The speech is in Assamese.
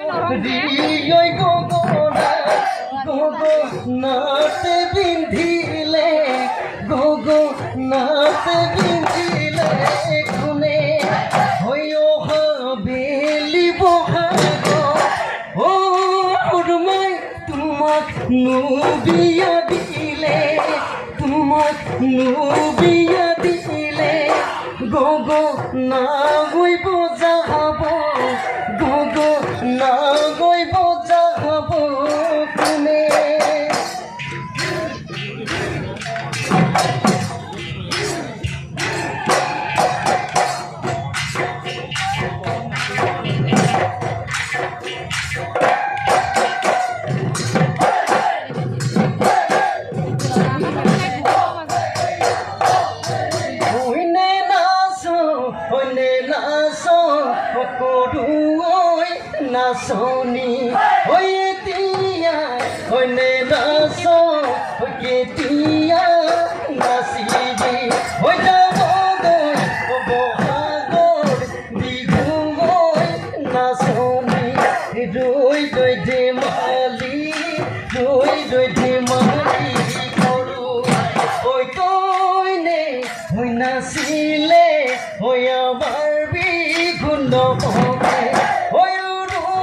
ঐ গগনাতে বিন্ধিলে কোনে হইও হাবেলি বহাগ ও মই তোমাক নুবিয়া দিলে গগনা গইব যাহাব গগনা গইব যাহাব কোনে নাচনি এতিয়া হয়নে নাচ কেতিয়া নাচিবি হৈ যাব বহাগৰ বিহু গৈ নাচনি ৰৈ ধেমালি কৰোঁ ঐ কইনে হৈ নাচিলে হৈ আমাৰ বিহু